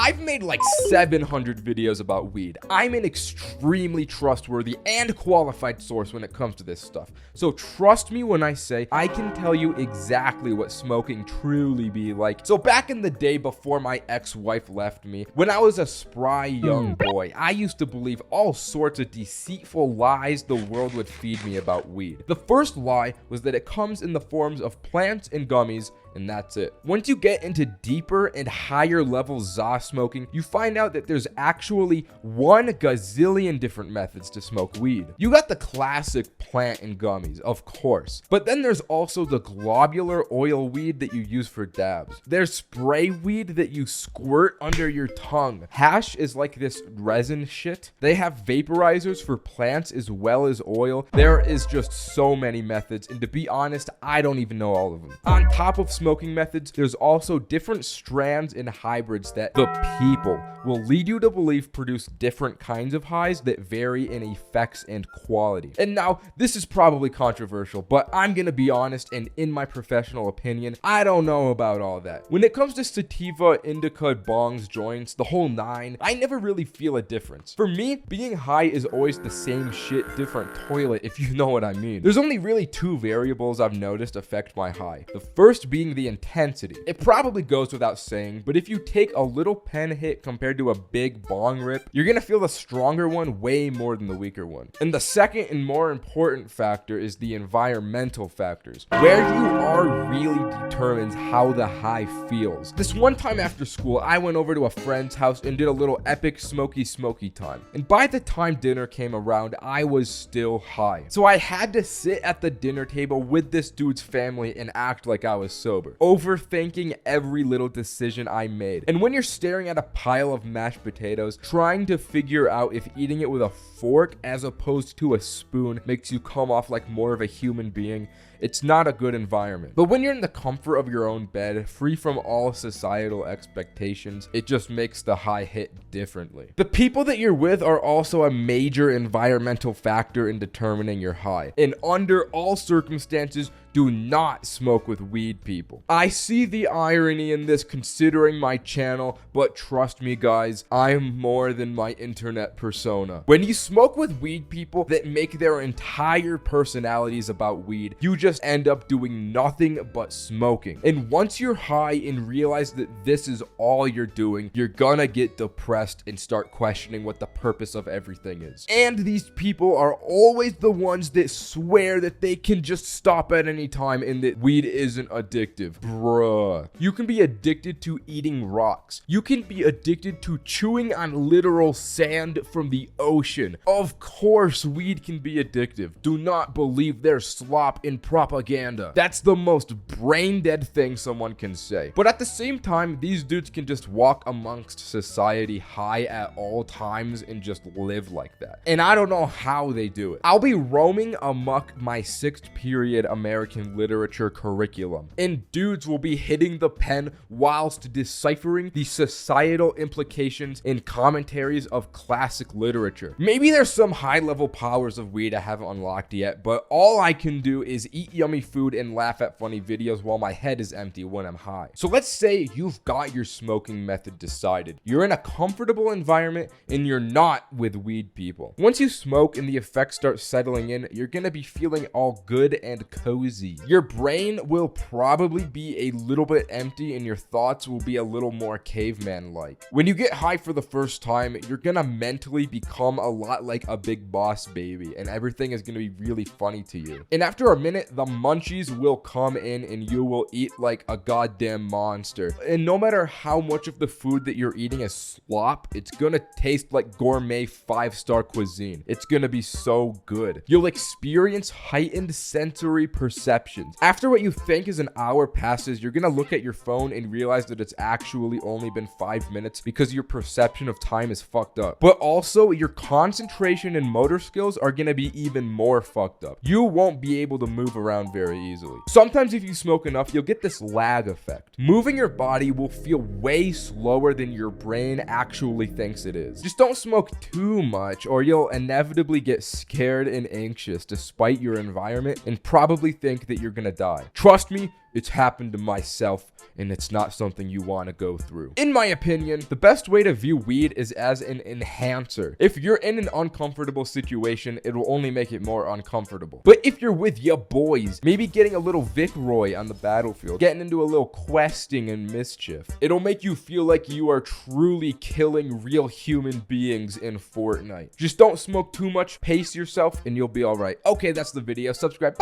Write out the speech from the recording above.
I've made like 700 videos about weed. I'm an extremely trustworthy and qualified source when it comes to this stuff. So trust me when I say I can tell you exactly what smoking truly be like. So back in the day before my ex-wife left me, when I was a spry young boy, I used to believe all sorts of deceitful lies the world would feed me about weed. The first lie was that it comes in the forms of plants and gummies, and that's it. Once you get into deeper and higher level za smoking, you find out that there's actually 1 gazillion different methods to smoke weed. You got the classic plant and gummies, of course, but then there's also the globular oil weed that you use for dabs. There's spray weed that you squirt under your tongue. Hash is like this resin shit. They have vaporizers for plants as well as oil. There is just so many methods, and to be honest, I don't even know all of them. On top of smoking methods, there's also different strands and hybrids that the people will lead you to believe produce different kinds of highs that vary in effects and quality. And now, this is probably controversial, but I'm gonna be honest, and in my professional opinion, I don't know about all that. When it comes to sativa, indica, bongs, joints, the whole 9, I never really feel a difference. For me, being high is always the same shit, different toilet, if you know what I mean. There's only really 2 variables I've noticed affect my high. The first being the intensity. It probably goes without saying, but if you take a little pen hit compared to a big bong rip, you're gonna feel the stronger one way more than the weaker one. And the second and more important factor is the environmental factors. Where you are really determines how the high feels. This one time after school, I went over to a friend's house and did a little epic smoky time. And by the time dinner came around, I was still high. So I had to sit at the dinner table with this dude's family and act like I was sober, overthinking every little decision I made. And when you're staring at a pile of mashed potatoes, trying to figure out if eating it with a fork as opposed to a spoon makes you come off like more of a human being, it's not a good environment. But when you're in the comfort of your own bed, free from all societal expectations, it just makes the high hit differently. The people that you're with are also a major environmental factor in determining your high. And under all circumstances, do not smoke with weed people. I see the irony in this considering my channel, but trust me guys, I'm more than my internet persona. When you smoke with weed people that make their entire personalities about weed, you just end up doing nothing but smoking. And once you're high and realize that this is all you're doing, you're gonna get depressed and start questioning what the purpose of everything is. And these people are always the ones that swear that they can just stop at any time and that weed isn't addictive. Bruh. You can be addicted to eating rocks. You can be addicted to chewing on literal sand from the ocean. Of course, weed can be addictive. Do not believe their slop in propaganda. That's the most brain dead thing someone can say. But at the same time, these dudes can just walk amongst society high at all times and just live like that. And I don't know how they do it. I'll be roaming amok my 6th period American literature curriculum, and dudes will be hitting the pen whilst deciphering the societal implications and commentaries of classic literature. Maybe there's some high-level powers of weed I haven't unlocked yet, but all I can do is eat yummy food and laugh at funny videos while my head is empty when I'm high. So let's say you've got your smoking method decided. You're in a comfortable environment and you're not with weed people. Once you smoke and the effects start settling in, you're gonna be feeling all good and cozy. Your brain will probably be a little bit empty and your thoughts will be a little more caveman-like. When you get high for the first time, you're gonna mentally become a lot like a big boss baby, and everything is gonna be really funny to you. And after a minute, the munchies will come in and you will eat like a goddamn monster. And no matter how much of the food that you're eating is slop, it's gonna taste like gourmet 5-star cuisine. It's gonna be so good. You'll experience heightened sensory perceptions. After what you think is an hour passes, you're gonna look at your phone and realize that it's actually only been 5 minutes because your perception of time is fucked up. But also, your concentration and motor skills are gonna be even more fucked up. You won't be able to move around very easily. Sometimes if you smoke enough, you'll get this lag effect. Moving your body will feel way slower than your brain actually thinks it is. Just don't smoke too much or you'll inevitably get scared and anxious despite your environment and probably think that you're gonna die. Trust me, It's happened to myself, and it's not something you want to go through. In my opinion, the best way to view weed is as an enhancer. If you're in an uncomfortable situation, it will only make it more uncomfortable. But if you're with your boys, maybe getting a little Vic Roy on the battlefield, getting into a little questing and mischief, it'll make you feel like you are truly killing real human beings in Fortnite. Just don't smoke too much, pace yourself, and you'll be all right. Okay, that's the video. Subscribe. Bye.